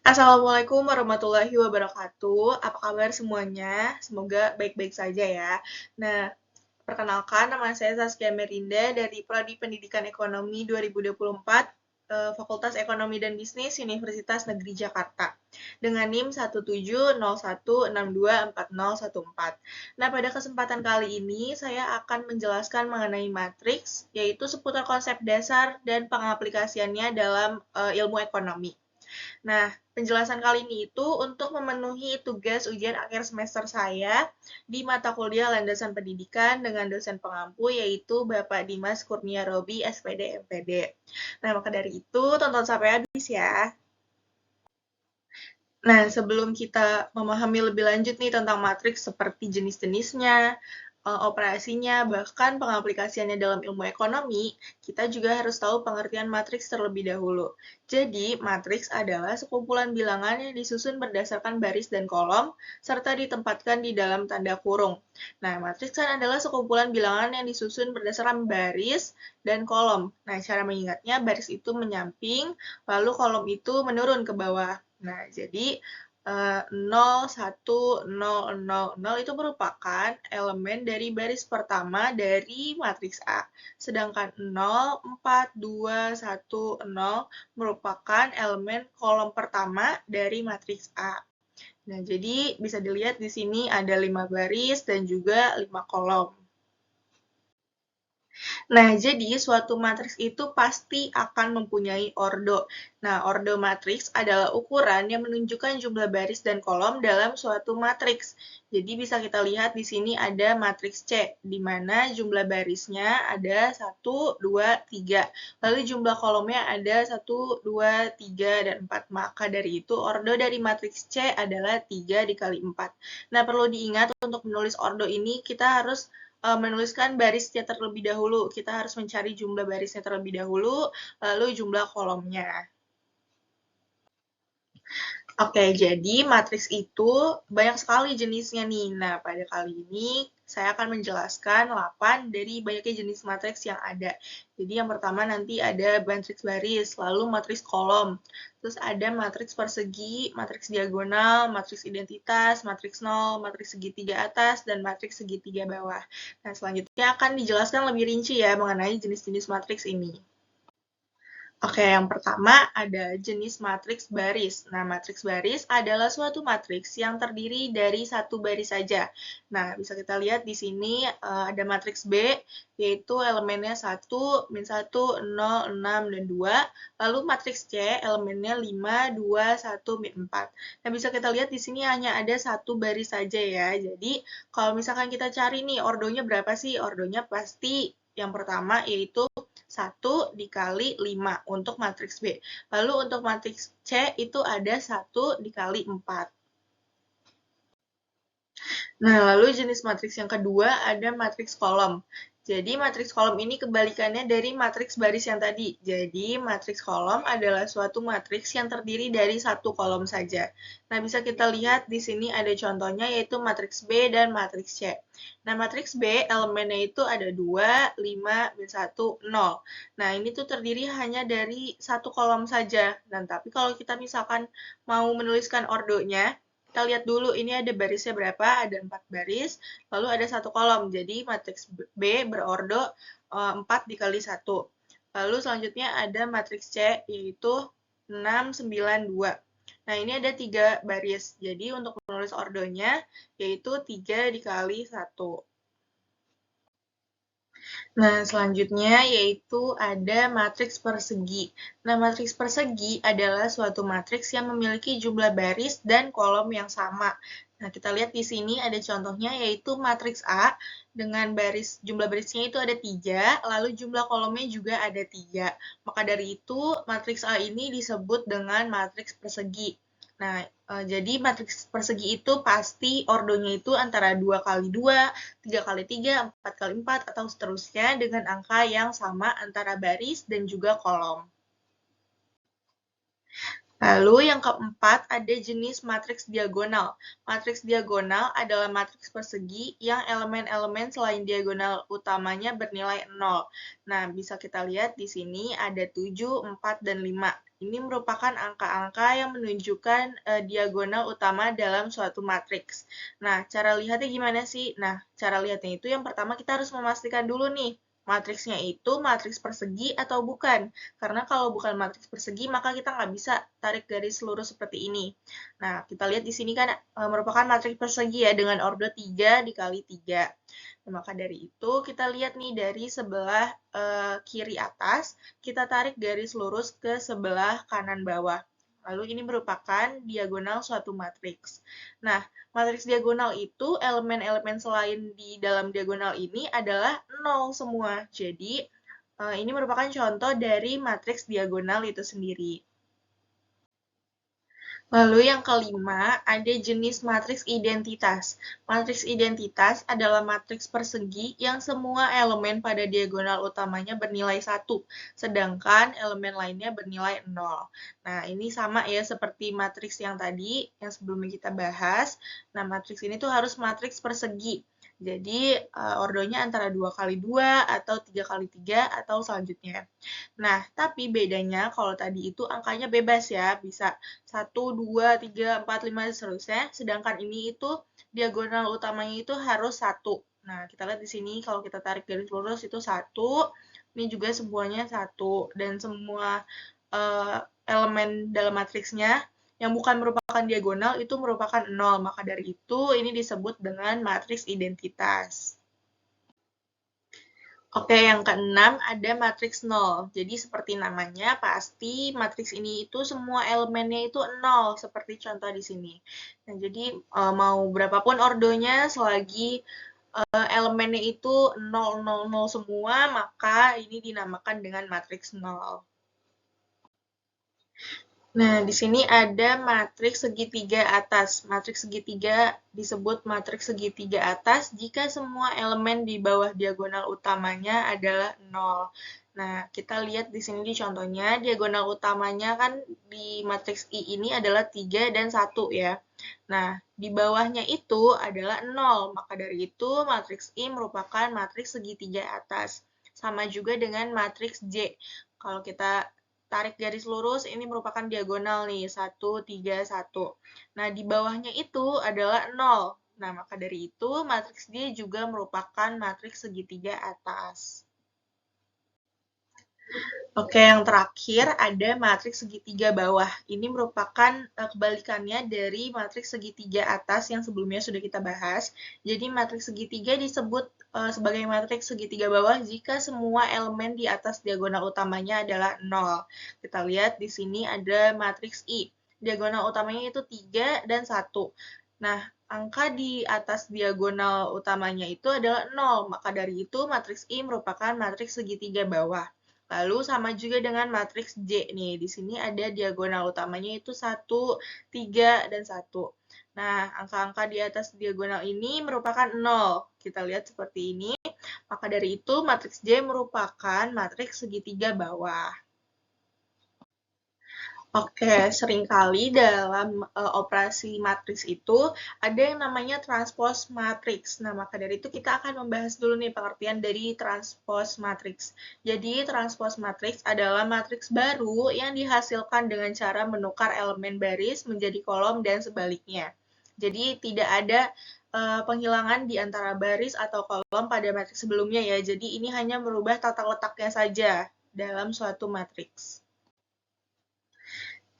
Assalamualaikum warahmatullahi wabarakatuh. Apa kabar semuanya? Semoga baik-baik saja ya. Nah, perkenalkan nama saya Saskia Merinda dari Prodi Pendidikan Ekonomi 2024, Fakultas Ekonomi dan Bisnis Universitas Negeri Jakarta dengan NIM 170162624. Nah, pada kesempatan kali ini saya akan menjelaskan mengenai matriks, yaitu seputar konsep dasar dan pengaplikasiannya dalam ilmu ekonomi. Nah, penjelasan kali ini itu untuk memenuhi tugas ujian akhir semester saya di mata kuliah Landasan Pendidikan dengan dosen pengampu yaitu Bapak Dimas Kurnia Robi, SPD MPD. Nah, maka dari itu tonton sampai habis ya. Nah, sebelum kita memahami lebih lanjut nih tentang matriks seperti jenis-jenisnya, operasinya, bahkan pengaplikasiannya dalam ilmu ekonomi, kita juga harus tahu pengertian matriks terlebih dahulu. Jadi, matriks adalah sekumpulan bilangan yang disusun berdasarkan baris dan kolom, serta ditempatkan di dalam tanda kurung. Nah, matriks kan adalah sekumpulan bilangan yang disusun berdasarkan baris dan kolom. Nah, cara mengingatnya, baris itu menyamping, lalu kolom itu menurun ke bawah. Nah, jadi 0, 1, 0, 0, 0 itu merupakan elemen dari baris pertama dari matriks A. Sedangkan 0, 4, 2, 1, 0 merupakan elemen kolom pertama dari matriks A. Nah, jadi bisa dilihat di sini ada 5 baris dan juga 5 kolom. Nah, jadi suatu matriks itu pasti akan mempunyai ordo. Nah, ordo matriks adalah ukuran yang menunjukkan jumlah baris dan kolom dalam suatu matriks. Jadi bisa kita lihat di sini ada matriks C, di mana jumlah barisnya ada 1, 2, 3. Lalu jumlah kolomnya ada 1, 2, 3, dan 4. Maka dari itu ordo dari matriks C adalah 3 dikali 4. Nah, perlu diingat untuk menulis ordo ini kita harus menuliskan barisnya terlebih dahulu. Kita harus mencari jumlah barisnya terlebih dahulu, lalu jumlah kolomnya. Oke, jadi matriks itu banyak sekali jenisnya nih. Nah, pada kali ini saya akan menjelaskan 8 dari banyaknya jenis matriks yang ada. Jadi yang pertama nanti ada matriks baris, lalu matriks kolom, terus ada matriks persegi, matriks diagonal, matriks identitas, matriks nol, matriks segitiga atas, dan matriks segitiga bawah. Nah, selanjutnya akan dijelaskan lebih rinci ya mengenai jenis-jenis matriks ini. Oke, yang pertama ada jenis matriks baris. Nah, matriks baris adalah suatu matriks yang terdiri dari satu baris saja. Nah, bisa kita lihat di sini ada matriks B, yaitu elemennya 1, min 1, 0, 6, dan 2. Lalu matriks C, elemennya 5, 2, 1, min 4. Nah, bisa kita lihat di sini hanya ada satu baris saja ya. Jadi, kalau misalkan kita cari nih, ordonya berapa sih? Ordonya pasti yang pertama yaitu 1 dikali 5 untuk matriks B. Lalu untuk matriks C itu ada 1 dikali 4. Nah, lalu jenis matriks yang kedua ada matriks kolom. Jadi, matriks kolom ini kebalikannya dari matriks baris yang tadi. Jadi, matriks kolom adalah suatu matriks yang terdiri dari satu kolom saja. Nah, bisa kita lihat di sini ada contohnya yaitu matriks B dan matriks C. Nah, matriks B elemennya itu ada 2, 5, dan 1, 0. Nah, ini tuh terdiri hanya dari satu kolom saja. Dan tapi kalau kita misalkan mau menuliskan ordonya, kita lihat dulu ini ada barisnya berapa, ada 4 baris, lalu ada satu kolom. Jadi matriks B berordo 4 dikali 1. Lalu selanjutnya ada matriks C, yaitu 6, 9, 2. Nah, ini ada 3 baris. Jadi untuk menulis ordonya, yaitu 3 dikali 1. Nah, selanjutnya yaitu ada matriks persegi. Nah, matriks persegi adalah suatu matriks yang memiliki jumlah baris dan kolom yang sama. Nah, kita lihat di sini ada contohnya yaitu matriks A dengan jumlah barisnya itu ada 3, lalu jumlah kolomnya juga ada 3. Maka dari itu, matriks A ini disebut dengan matriks persegi. Nah, jadi matriks persegi itu pasti ordonya itu antara 2 kali 2, 3 kali 3, 4 kali 4, atau seterusnya dengan angka yang sama antara baris dan juga kolom. Lalu yang keempat ada jenis matriks diagonal. Matriks diagonal adalah matriks persegi yang elemen-elemen selain diagonal utamanya bernilai 0. Nah, bisa kita lihat di sini ada 7, 4, dan 5. Ini merupakan angka-angka yang menunjukkan diagonal utama dalam suatu matriks. Nah, cara lihatnya gimana sih? Nah, cara lihatnya itu yang pertama kita harus memastikan dulu nih, matriksnya itu matriks persegi atau bukan. Karena kalau bukan matriks persegi, maka kita nggak bisa tarik garis lurus seperti ini. Nah, kita lihat di sini kan merupakan matriks persegi ya, dengan ordo 3 dikali 3. Nah, maka dari itu, kita lihat nih dari sebelah kiri atas, kita tarik garis lurus ke sebelah kanan bawah. Lalu ini merupakan diagonal suatu matriks. Nah, matriks diagonal itu elemen-elemen selain di dalam diagonal ini adalah 0 semua. Jadi, ini merupakan contoh dari matriks diagonal itu sendiri. Lalu yang kelima, ada jenis matriks identitas. Matriks identitas adalah matriks persegi yang semua elemen pada diagonal utamanya bernilai 1, sedangkan elemen lainnya bernilai 0. Nah, ini sama ya seperti matriks yang tadi, yang sebelumnya kita bahas. Nah, matriks ini tuh harus matriks persegi. Jadi, ordonya antara 2 kali 2 atau 3 kali 3 atau selanjutnya. Nah, tapi bedanya kalau tadi itu angkanya bebas ya, bisa 1, 2, 3, 4, 5, dan seterusnya. Sedangkan ini itu diagonal utamanya itu harus 1. Nah, kita lihat di sini kalau kita tarik garis lurus itu 1. Ini juga semuanya 1. Dan semua elemen dalam matriksnya yang bukan merupakan diagonal itu merupakan 0. Maka dari itu ini disebut dengan matriks identitas. Oke, yang keenam ada matriks 0. Jadi seperti namanya, pasti matriks ini itu semua elemennya itu 0, seperti contoh di sini. Nah, jadi mau berapapun ordonya, selagi elemennya itu 0, 0, 0 semua, maka ini dinamakan dengan matriks 0. Nah, di sini ada matriks segitiga atas. Matriks segitiga disebut matriks segitiga atas jika semua elemen di bawah diagonal utamanya adalah 0. Nah, kita lihat di sini di contohnya, diagonal utamanya kan di matriks I ini adalah 3 dan 1 ya. Nah, di bawahnya itu adalah 0. Maka dari itu, matriks I merupakan matriks segitiga atas. Sama juga dengan matriks J. Kalau kita tarik garis lurus, ini merupakan diagonal nih, 1, 3, 1. Nah, di bawahnya itu adalah 0. Nah, maka dari itu, matriks D juga merupakan matriks segitiga atas. Oke, yang terakhir ada matriks segitiga bawah. Ini merupakan kebalikannya dari matriks segitiga atas yang sebelumnya sudah kita bahas. Jadi matriks segitiga disebut sebagai matriks segitiga bawah jika semua elemen di atas diagonal utamanya adalah 0. Kita lihat di sini ada matriks I. Diagonal utamanya itu 3 dan 1. Nah, angka di atas diagonal utamanya itu adalah 0. Maka dari itu matriks I merupakan matriks segitiga bawah. Lalu sama juga dengan matriks J nih. Di sini ada diagonal utamanya itu 1, 3, dan 1. Nah, angka-angka di atas diagonal ini merupakan 0. Kita lihat seperti ini. Maka dari itu, matriks J merupakan matriks segitiga bawah. Oke, seringkali dalam operasi matriks itu ada yang namanya transpose matriks. Nah, maka dari itu kita akan membahas dulu nih pengertian dari transpose matriks. Jadi, transpose matriks adalah matriks baru yang dihasilkan dengan cara menukar elemen baris menjadi kolom dan sebaliknya. Jadi, tidak ada penghilangan di antara baris atau kolom pada matriks sebelumnya ya. Jadi, ini hanya merubah tata letaknya saja dalam suatu matriks.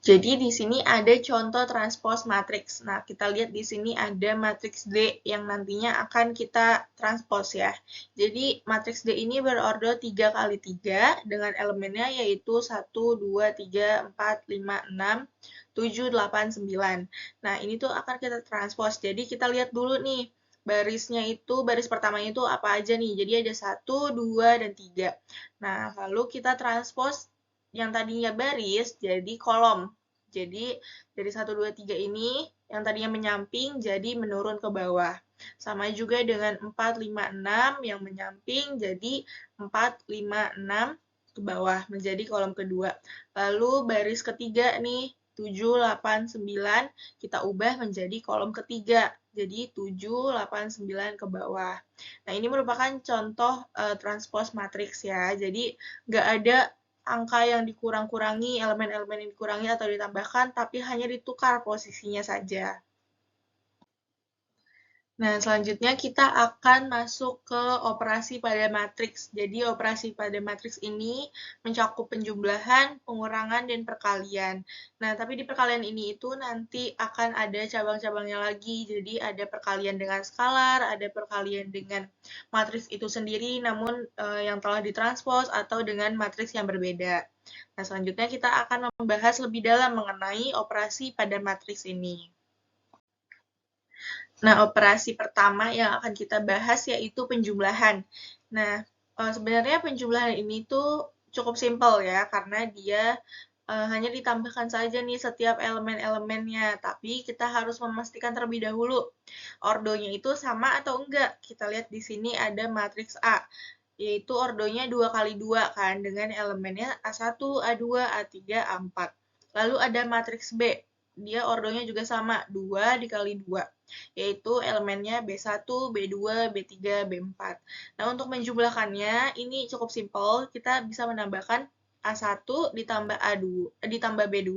Jadi di sini ada contoh transpose matriks. Nah, kita lihat di sini ada matriks D yang nantinya akan kita transpose ya. Jadi matriks D ini berordo 3 kali 3 dengan elemennya yaitu 1, 2, 3, 4, 5, 6, 7, 8, 9. Nah, ini tuh akan kita transpose. Jadi kita lihat dulu nih, barisnya itu, baris pertamanya itu apa aja nih. Jadi ada 1, 2, dan 3. Nah, lalu kita transpose yang tadinya baris jadi kolom. Jadi dari 1, 2, 3 ini yang tadinya menyamping jadi menurun ke bawah. Sama juga dengan 4, 5, 6 yang menyamping jadi 4, 5, 6 ke bawah menjadi kolom kedua. Lalu baris ketiga nih 7, 8, 9 kita ubah menjadi kolom ketiga. Jadi 7, 8, 9 ke bawah. Nah, ini merupakan contoh transpose matriks ya. Jadi nggak ada angka yang dikurang-kurangi, elemen-elemen yang dikurangi atau ditambahkan, tapi hanya ditukar posisinya saja. Nah, selanjutnya kita akan masuk ke operasi pada matriks. Jadi, operasi pada matriks ini mencakup penjumlahan, pengurangan, dan perkalian. Nah, tapi di perkalian ini itu nanti akan ada cabang-cabangnya lagi. Jadi, ada perkalian dengan skalar, ada perkalian dengan matriks itu sendiri, namun yang telah ditranspos atau dengan matriks yang berbeda. Nah, selanjutnya kita akan membahas lebih dalam mengenai operasi pada matriks ini. Nah, operasi pertama yang akan kita bahas yaitu penjumlahan. Nah, sebenarnya penjumlahan ini tuh cukup simpel ya, karena dia hanya ditambahkan saja nih setiap elemen-elemennya, tapi kita harus memastikan terlebih dahulu ordonya itu sama atau enggak. Kita lihat di sini ada matriks A, yaitu ordonya 2 kali 2 kan, dengan elemennya A1, A2, A3, A4. Lalu ada matriks B, dia ordonya juga sama, 2 dikali 2, yaitu elemennya B1, B2, B3, B4. Nah, untuk menjumlahkannya, ini cukup simpel, kita bisa menambahkan A1 ditambah ditambah B2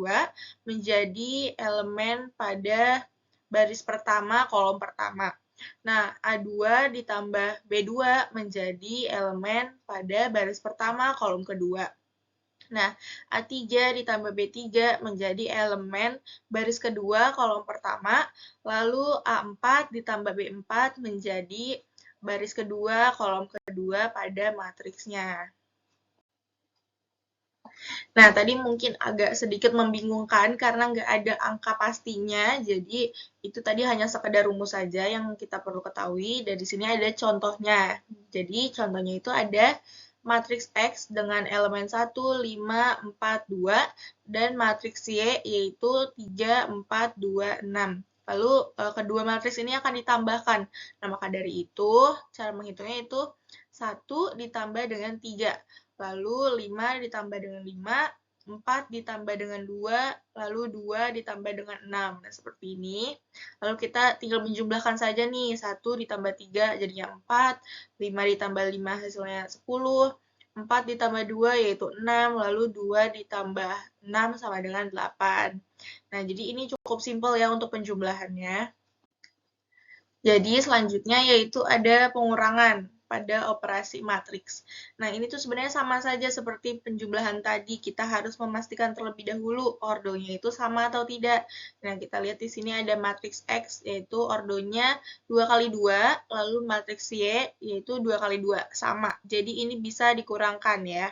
menjadi elemen pada baris pertama, kolom pertama. Nah, A2 ditambah B2 menjadi elemen pada baris pertama, kolom kedua. Nah, A3 ditambah B3 menjadi elemen baris kedua, kolom pertama, lalu A4 ditambah B4 menjadi baris kedua, kolom kedua pada matriksnya. Nah, tadi mungkin agak sedikit membingungkan karena nggak ada angka pastinya, jadi itu tadi hanya sekedar rumus saja yang kita perlu ketahui. Dari sini ada contohnya. Jadi, contohnya itu ada matriks X dengan elemen 1, 5, 4, 2, dan matriks Y yaitu 3, 4, 2, 6. Lalu, kedua matriks ini akan ditambahkan. Nah, maka dari itu, cara menghitungnya itu 1 ditambah dengan 3. Lalu 5 ditambah dengan 5, 4 ditambah dengan 2, lalu 2 ditambah dengan 6. Nah, seperti ini. Lalu kita tinggal menjumlahkan saja nih, 1 ditambah 3 jadinya 4, 5 ditambah 5 hasilnya 10, 4 ditambah 2 yaitu 6, lalu 2 ditambah 6 sama dengan 8. Nah, jadi ini cukup simpel ya untuk penjumlahannya. Jadi selanjutnya yaitu ada pengurangan pada operasi matriks. Nah, ini tuh sebenarnya sama saja seperti penjumlahan tadi. Kita harus memastikan terlebih dahulu ordonya itu sama atau tidak. Nah, kita lihat di sini ada matriks X, yaitu ordonya 2 kali 2, lalu matriks Y, yaitu 2 kali 2, sama. Jadi, ini bisa dikurangkan ya.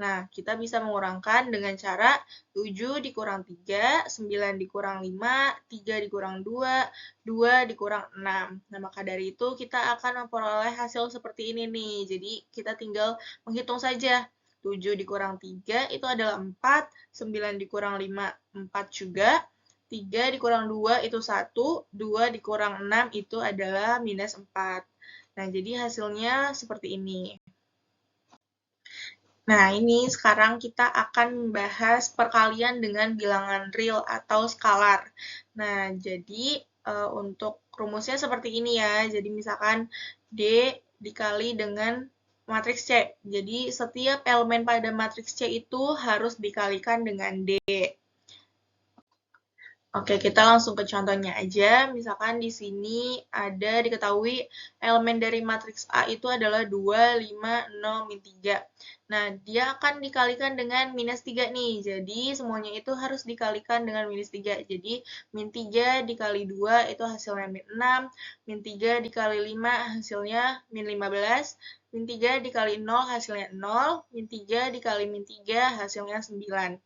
Nah, kita bisa mengurangkan dengan cara 7 dikurang 3, 9 dikurang 5, 3 dikurang 2, 2 dikurang 6. Nah, maka dari itu kita akan memperoleh hasil seperti ini nih. Jadi, kita tinggal menghitung saja. 7 dikurang 3 itu adalah 4, 9 dikurang 5, 4 juga, 3 dikurang 2 itu 1, 2 dikurang 6 itu adalah minus 4. Nah, jadi hasilnya seperti ini. Nah, ini sekarang kita akan membahas perkalian dengan bilangan real atau skalar. Nah, jadi untuk rumusnya seperti ini ya. Jadi misalkan D dikali dengan matriks C. Jadi setiap elemen pada matriks C itu harus dikalikan dengan D. Oke, kita langsung ke contohnya aja. Misalkan di sini ada diketahui elemen dari matriks A itu adalah 2, 5, 0, min 3. Nah, dia akan dikalikan dengan minus 3 nih. Jadi, semuanya itu harus dikalikan dengan minus 3. Jadi, min 3 dikali 2 itu hasilnya min 6. Min 3 dikali 5 hasilnya min 15. Min 3 dikali 0 hasilnya 0. Min 3 dikali min 3 hasilnya 9.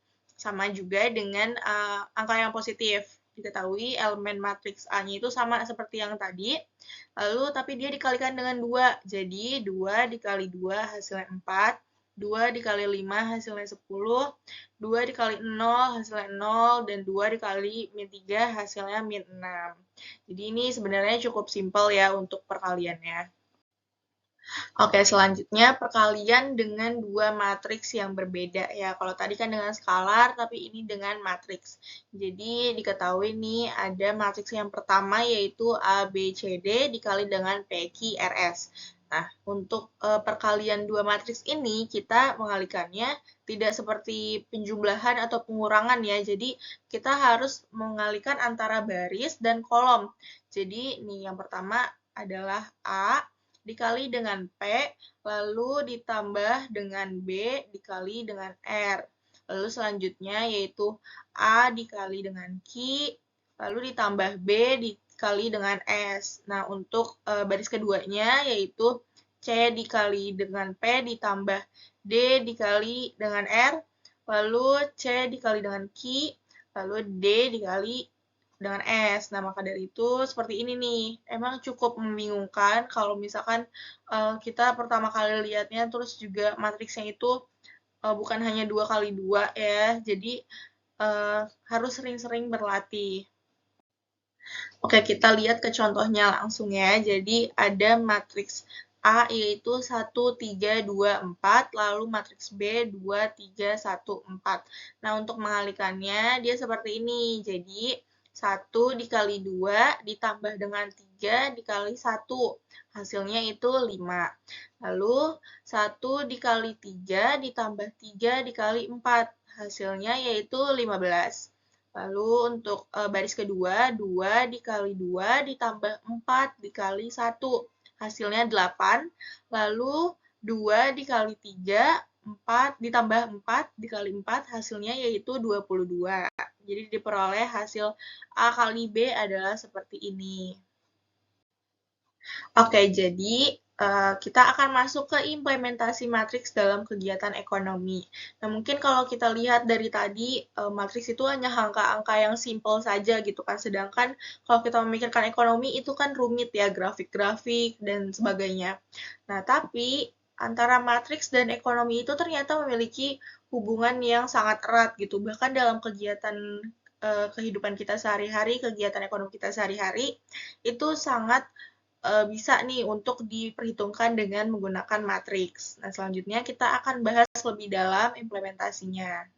Sama juga dengan angka yang positif. Diketahui elemen matriks A-nya itu sama seperti yang tadi, lalu tapi dia dikalikan dengan 2. Jadi 2 dikali 2 hasilnya 4, 2 dikali 5 hasilnya 10, 2 dikali 0 hasilnya 0, dan 2 dikali min 3 hasilnya min 6. Jadi ini sebenarnya cukup simpel ya untuk perkaliannya. Oke, selanjutnya perkalian dengan dua matriks yang berbeda ya. Kalau tadi kan dengan skalar, tapi ini dengan matriks. Jadi diketahui nih ada matriks yang pertama yaitu A, B, C, D dikali dengan P, Q, R, S. Nah, untuk perkalian dua matriks ini, kita mengalikannya tidak seperti penjumlahan atau pengurangan ya. Jadi kita harus mengalihkan antara baris dan kolom. Jadi nih yang pertama adalah A dikali dengan P, lalu ditambah dengan B dikali dengan R. Lalu selanjutnya yaitu A dikali dengan Q, lalu ditambah B dikali dengan S. Nah, untuk baris keduanya yaitu C dikali dengan P ditambah D dikali dengan R, lalu C dikali dengan Q, lalu D dikali dengan S. Nah, maka dari itu seperti ini nih. Emang cukup membingungkan kalau misalkan kita pertama kali lihatnya terus juga matriksnya itu bukan hanya 2 kali 2 ya. Jadi harus sering-sering berlatih. Oke, kita lihat ke contohnya langsung ya. Jadi ada matriks A yaitu 1, 3, 2, 4, lalu matriks B 2, 3, 1, 4. Nah, untuk mengalihkannya dia seperti ini. Jadi 1 dikali 2 ditambah dengan 3 dikali 1. Hasilnya itu 5. Lalu 1 dikali 3 ditambah 3 dikali 4. Hasilnya yaitu 15. Lalu untuk baris kedua, 2 dikali 2 ditambah 4 dikali 1. Hasilnya 8. Lalu 2 dikali 3, 4 ditambah 4 dikali 4, hasilnya yaitu 22. Jadi diperoleh hasil A kali B adalah seperti ini. Oke, jadi kita akan masuk ke implementasi matriks dalam kegiatan ekonomi. Nah, mungkin kalau kita lihat dari tadi, matriks itu hanya angka-angka yang simpel saja gitu kan, sedangkan kalau kita memikirkan ekonomi itu kan rumit ya, grafik-grafik dan sebagainya. Nah, tapi antara matriks dan ekonomi itu ternyata memiliki hubungan yang sangat erat gitu, bahkan dalam kegiatan kehidupan kita sehari-hari, kegiatan ekonomi kita sehari-hari, itu sangat bisa nih untuk diperhitungkan dengan menggunakan matriks. Nah, selanjutnya kita akan bahas lebih dalam implementasinya.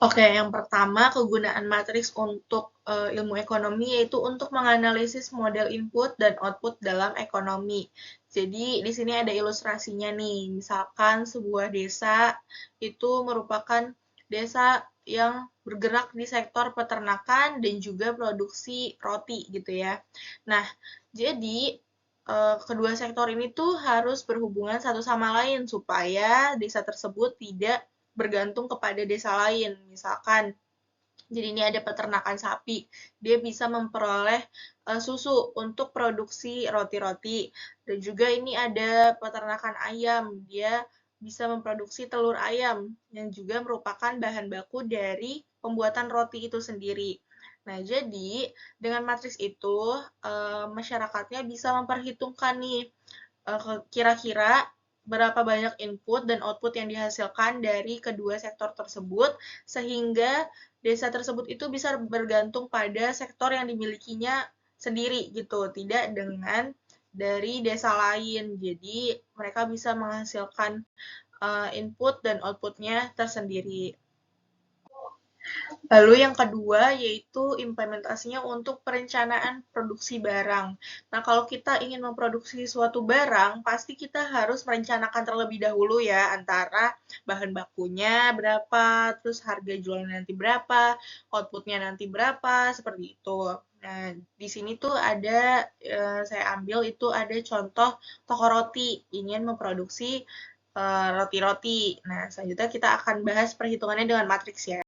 Oke, yang pertama kegunaan matriks untuk ilmu ekonomi yaitu untuk menganalisis model input dan output dalam ekonomi. Jadi di sini ada ilustrasinya nih. Misalkan sebuah desa itu merupakan desa yang bergerak di sektor peternakan dan juga produksi roti gitu ya. Nah, jadi kedua sektor ini tuh harus berhubungan satu sama lain supaya desa tersebut tidak bergantung kepada desa lain. Misalkan, jadi ini ada peternakan sapi, dia bisa memperoleh susu untuk produksi roti-roti. Dan juga ini ada peternakan ayam, dia bisa memproduksi telur ayam yang juga merupakan bahan baku dari pembuatan roti itu sendiri. Nah, jadi dengan matriks itu masyarakatnya bisa memperhitungkan nih kira-kira berapa banyak input dan output yang dihasilkan dari kedua sektor tersebut, sehingga desa tersebut itu bisa bergantung pada sektor yang dimilikinya sendiri gitu, tidak dengan dari desa lain. Jadi mereka bisa menghasilkan input dan outputnya tersendiri. Lalu yang kedua yaitu implementasinya untuk perencanaan produksi barang. Nah, kalau kita ingin memproduksi suatu barang, pasti kita harus merencanakan terlebih dahulu ya antara bahan bakunya berapa, terus harga jualnya nanti berapa, outputnya nanti berapa, seperti itu. Nah, di sini tuh ada, saya ambil itu ada contoh toko roti ingin memproduksi roti-roti. Nah, selanjutnya kita akan bahas perhitungannya dengan matriks ya.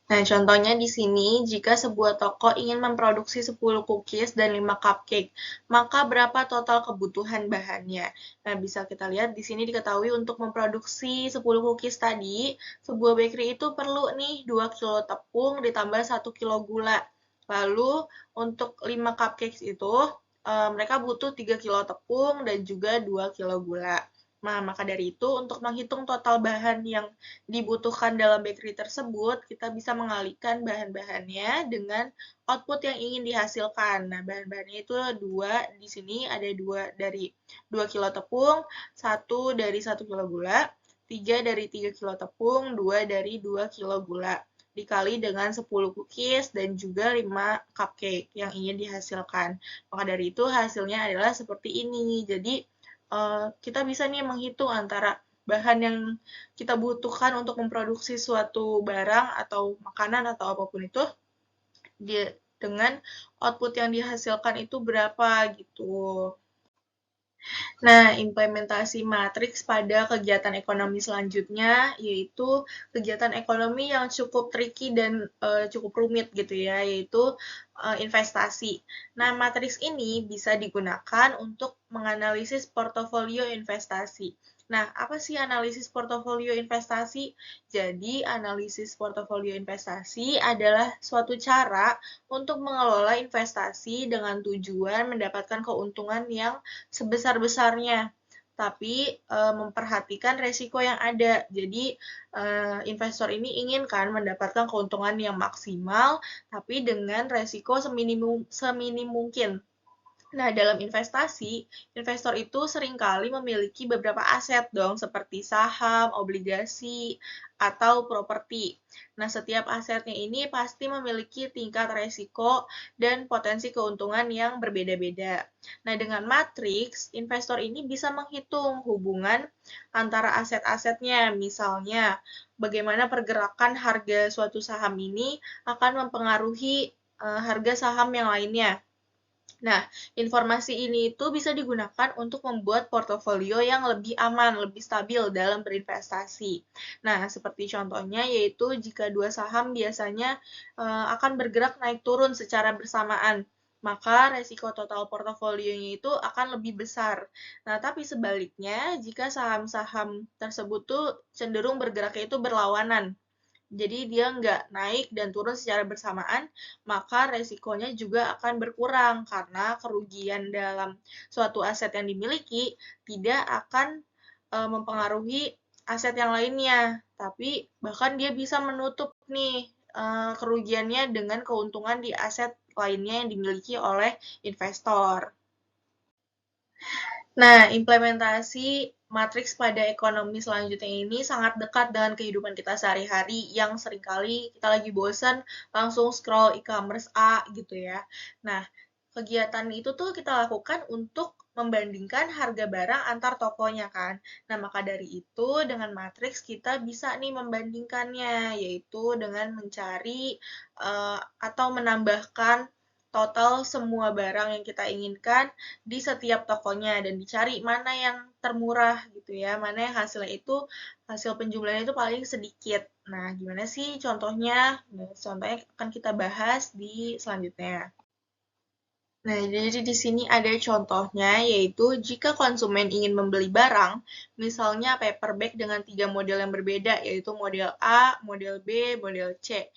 Nah, contohnya di sini, jika sebuah toko ingin memproduksi 10 cookies dan 5 cupcake, maka berapa total kebutuhan bahannya? Nah, bisa kita lihat di sini diketahui untuk memproduksi 10 cookies tadi, sebuah bakery itu perlu nih 2 kilo tepung ditambah 1 kilo gula. Lalu, untuk 5 cupcakes itu, mereka butuh 3 kilo tepung dan juga 2 kilo gula. Nah, maka dari itu, untuk menghitung total bahan yang dibutuhkan dalam bakery tersebut, kita bisa mengalihkan bahan-bahannya dengan output yang ingin dihasilkan. Nah, bahan-bahannya itu dua, di sini ada dua dari 2 kilo tepung, satu dari 1 kilo gula, 3 dari 3 kilo tepung, 2 dari 2 kilo gula, dikali dengan 10 cookies dan juga 5 cupcake yang ingin dihasilkan. Maka dari itu, hasilnya adalah seperti ini. Jadi, kita bisa nih menghitung antara bahan yang kita butuhkan untuk memproduksi suatu barang atau makanan atau apapun itu dengan output yang dihasilkan itu berapa gitu. Nah, implementasi matriks pada kegiatan ekonomi selanjutnya yaitu kegiatan ekonomi yang cukup tricky dan cukup rumit gitu ya, yaitu investasi. Nah, matriks ini bisa digunakan untuk menganalisis portofolio investasi. Nah, apa sih analisis portofolio investasi? Jadi, analisis portofolio investasi adalah suatu cara untuk mengelola investasi dengan tujuan mendapatkan keuntungan yang sebesar-besarnya, tapi memperhatikan resiko yang ada. Jadi, investor ini ingin kan mendapatkan keuntungan yang maksimal, tapi dengan resiko seminim mungkin. Nah, dalam investasi, investor itu seringkali memiliki beberapa aset dong, seperti saham, obligasi, atau properti. Nah, setiap asetnya ini pasti memiliki tingkat resiko dan potensi keuntungan yang berbeda-beda. Nah, dengan matriks, investor ini bisa menghitung hubungan antara aset-asetnya. Misalnya, bagaimana pergerakan harga suatu saham ini akan mempengaruhi harga saham yang lainnya. Nah, informasi ini itu bisa digunakan untuk membuat portofolio yang lebih aman, lebih stabil dalam berinvestasi. Nah, seperti contohnya yaitu jika dua saham biasanya akan bergerak naik turun secara bersamaan, maka resiko total portofolionya itu akan lebih besar. Nah, tapi sebaliknya, jika saham-saham tersebut tuh cenderung bergeraknya itu berlawanan, jadi dia nggak naik dan turun secara bersamaan, maka resikonya juga akan berkurang karena kerugian dalam suatu aset yang dimiliki tidak akan mempengaruhi aset yang lainnya, tapi bahkan dia bisa menutup nih kerugiannya dengan keuntungan di aset lainnya yang dimiliki oleh investor. Nah, implementasi matriks pada ekonomi selanjutnya ini sangat dekat dengan kehidupan kita sehari-hari yang seringkali kita lagi bosan langsung scroll e-commerce A gitu ya. Nah, kegiatan itu tuh kita lakukan untuk membandingkan harga barang antar tokonya kan. Nah, maka dari itu dengan matriks kita bisa nih membandingkannya, yaitu dengan mencari atau menambahkan total semua barang yang kita inginkan di setiap tokonya dan dicari mana yang termurah gitu ya, mana yang hasilnya itu hasil penjumlahannya itu paling sedikit. Nah, gimana sih contohnya? Nah, contohnya akan kita bahas di selanjutnya. Nah, jadi di sini ada contohnya, yaitu jika konsumen ingin membeli barang, misalnya paper bag dengan 3 model yang berbeda, yaitu model A, model B, model C,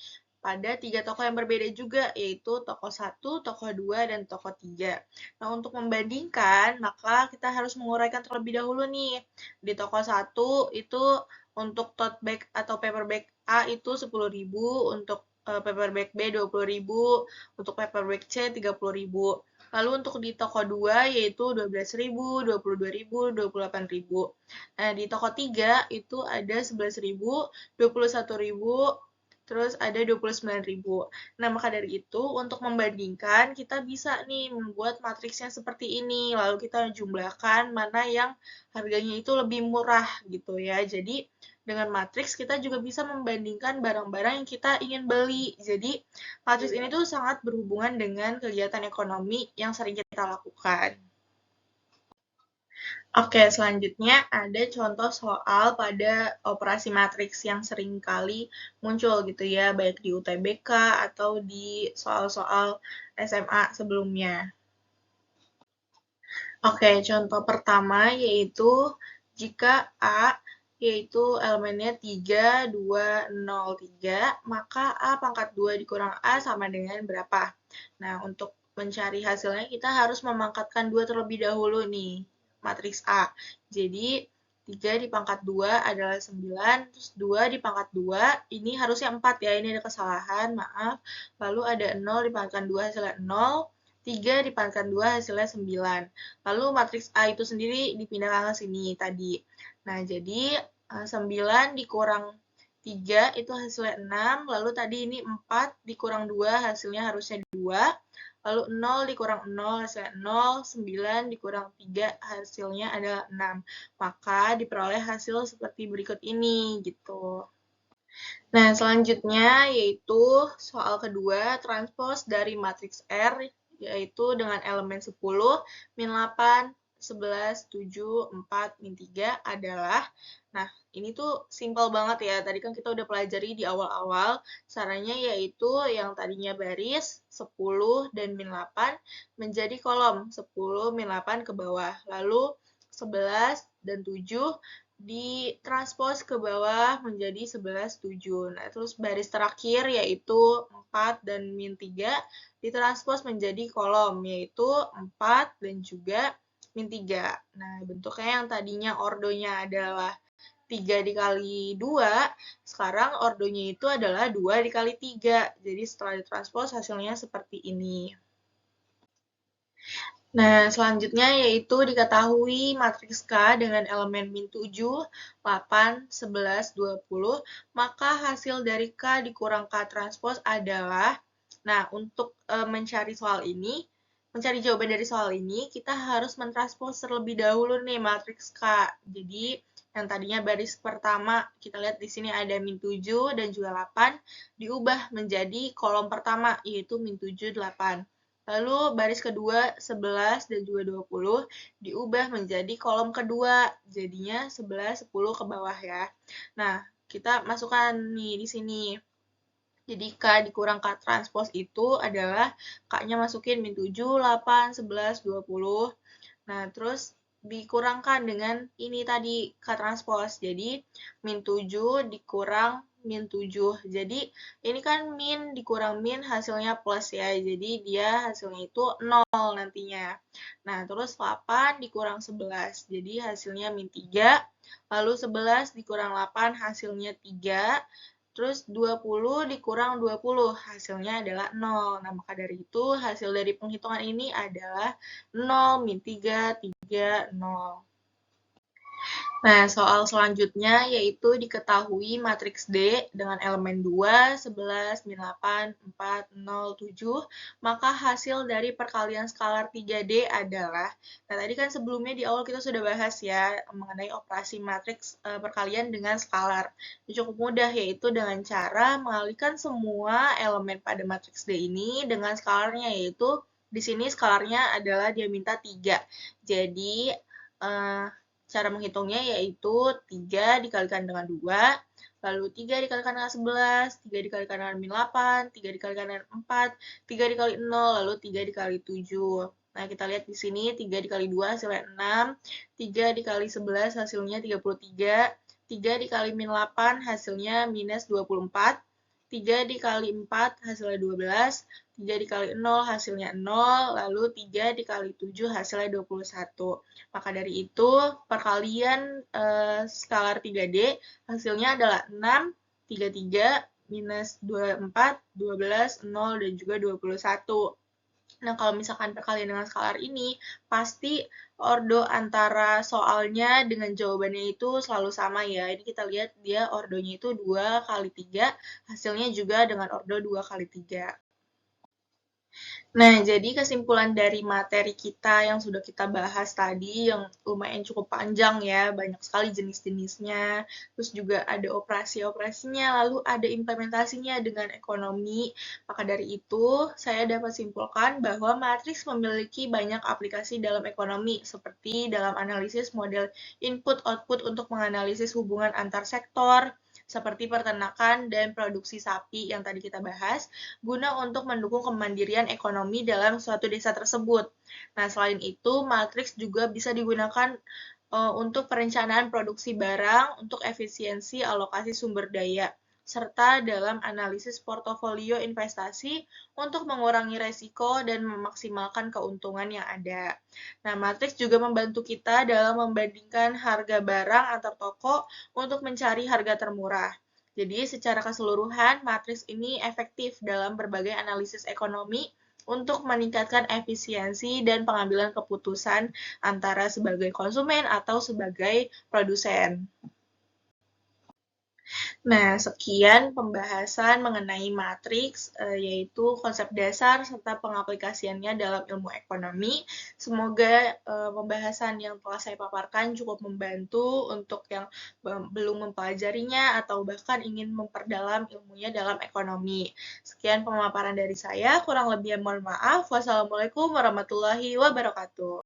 pada 3 toko yang berbeda juga, yaitu toko 1, toko 2, dan toko 3. Nah, untuk membandingkan, maka kita harus menguraikan terlebih dahulu nih. Di toko 1 itu untuk tote bag atau paper bag A itu 10.000, untuk paper bag B 20.000, untuk paper bag C 30.000. Lalu untuk di toko 2 yaitu 12.000, 22.000, 28.000. Nah, di toko 3 itu ada 11.000, 21.000, terus ada 29.000. Nah, maka dari itu untuk membandingkan kita bisa nih membuat matriksnya seperti ini. Lalu kita jumlahkan mana yang harganya itu lebih murah gitu ya. Jadi dengan matriks kita juga bisa membandingkan barang-barang yang kita ingin beli. Jadi matriks ini tuh sangat berhubungan dengan kegiatan ekonomi yang sering kita lakukan. Oke, selanjutnya ada contoh soal pada operasi matriks yang sering kali muncul gitu ya, baik di UTBK atau di soal-soal SMA sebelumnya. Oke, contoh pertama yaitu jika A yaitu elemennya 3, 2, 0, 3, maka A pangkat 2 dikurang A sama dengan berapa? Nah, untuk mencari hasilnya kita harus memangkatkan 2 terlebih dahulu nih, matriks A. Jadi, 3 di pangkat 2 adalah 9, terus 2 di pangkat 2, ini harusnya 4 ya, ini ada kesalahan, maaf. Lalu ada 0 dipangkatkan 2 hasilnya 0, 3 dipangkatkan 2 hasilnya 9. Lalu matriks A itu sendiri dipindahkan ke sini tadi. Nah, jadi 9 dikurang 3 itu hasilnya 6, lalu tadi ini 4 dikurang 2 hasilnya harusnya 2, lalu 0 dikurang 0 hasilnya 0, 9 dikurang 3 hasilnya adalah 6. Maka diperoleh hasil seperti berikut ini gitu. Nah, selanjutnya yaitu soal kedua, transpos dari matriks R, yaitu dengan elemen 10, min 8, 11, 7, 4, min 3 adalah, nah ini tuh simpel banget ya, tadi kan kita udah pelajari di awal-awal, caranya yaitu yang tadinya baris, 10 dan min 8, menjadi kolom, 10, min 8 ke bawah, lalu 11 dan 7 ditranspos ke bawah menjadi 11, 7. Nah, terus baris terakhir yaitu 4 dan min 3 ditranspos menjadi kolom, yaitu 4 dan juga min 3. Nah, bentuknya yang tadinya ordonya adalah 3 dikali 2, sekarang ordonya itu adalah 2 dikali 3. Jadi setelah ditranspos hasilnya seperti ini. Nah, selanjutnya yaitu diketahui matriks K dengan elemen min 7, 8, 11, 20, maka hasil dari K dikurang K transpos adalah, nah untuk mencari jawaban dari soal ini, kita harus mentranspos terlebih dahulu nih matriks K. Jadi, yang tadinya baris pertama, kita lihat di sini ada min 7 dan juga 8, diubah menjadi kolom pertama, yaitu min 7, 8. Lalu baris kedua 11 dan juga 20 diubah menjadi kolom kedua, jadinya 11, 10 ke bawah ya. Nah, kita masukkan nih di sini. Jadi K dikurang K transpos itu adalah K-nya masukin min 7, 8, 11, 20. Nah, terus dikurangkan dengan ini tadi K transpos. Jadi min 7 dikurang min 7. Jadi ini kan min dikurang min hasilnya plus ya. Jadi dia hasilnya itu 0 nantinya. Nah, terus 8 dikurang 11. Jadi hasilnya min 3. Lalu 11 dikurang 8 hasilnya 3. Terus 20 dikurang 20, hasilnya adalah 0. Nah, maka dari itu hasil dari penghitungan ini adalah 0, min 3, 3, 0. Nah, soal selanjutnya yaitu diketahui matriks D dengan elemen 2, 11, min 8, 4, 0, 7, maka hasil dari perkalian skalar 3D adalah, nah tadi kan sebelumnya di awal kita sudah bahas ya mengenai operasi matriks perkalian dengan skalar. Cukup mudah yaitu dengan cara mengalihkan semua elemen pada matriks D ini dengan skalarnya, yaitu di sini skalarnya adalah dia minta 3. Jadi, cara menghitungnya yaitu 3 dikalikan dengan 2, lalu 3 dikalikan dengan 11, 3 dikalikan dengan min 8, 3 dikalikan dengan 4, 3 dikali 0, lalu 3 dikali 7. Nah, kita lihat di sini 3 dikali 2 hasilnya 6, 3 dikali 11 hasilnya 33, 3 dikali min 8 hasilnya minus 24, 3 dikali 4 hasilnya 12, 3 dikali 0 hasilnya 0, lalu 3 dikali 7 hasilnya 21. Maka dari itu, perkalian skalar 3D hasilnya adalah 6, 33, minus 24, 12, 0, dan juga 21. Nah, kalau misalkan perkalian dengan skalar ini, pasti ordo antara soalnya dengan jawabannya itu selalu sama ya. Ini kita lihat dia ordonya itu 2 kali 3, hasilnya juga dengan ordo 2 kali 3. Nah, jadi kesimpulan dari materi kita yang sudah kita bahas tadi, yang lumayan cukup panjang ya, banyak sekali jenis-jenisnya, terus juga ada operasi-operasinya, lalu ada implementasinya dengan ekonomi. Maka dari itu, saya dapat simpulkan bahwa matriks memiliki banyak aplikasi dalam ekonomi, seperti dalam analisis model input-output untuk menganalisis hubungan antar sektor, seperti peternakan dan produksi sapi yang tadi kita bahas, guna untuk mendukung kemandirian ekonomi dalam suatu desa tersebut. Nah, selain itu, matriks juga bisa digunakan untuk perencanaan produksi barang, untuk efisiensi alokasi sumber daya. serta dalam analisis portofolio investasi untuk mengurangi resiko dan memaksimalkan keuntungan yang ada. Nah, matriks juga membantu kita dalam membandingkan harga barang antar toko untuk mencari harga termurah. Jadi, secara keseluruhan, matriks ini efektif dalam berbagai analisis ekonomi untuk meningkatkan efisiensi dan pengambilan keputusan antara sebagai konsumen atau sebagai produsen. Nah, sekian pembahasan mengenai matriks, yaitu konsep dasar serta pengaplikasiannya dalam ilmu ekonomi. Semoga pembahasan yang telah saya paparkan cukup membantu untuk yang belum mempelajarinya atau bahkan ingin memperdalam ilmunya dalam ekonomi. Sekian pemaparan dari saya, kurang lebih mohon maaf. Wassalamualaikum warahmatullahi wabarakatuh.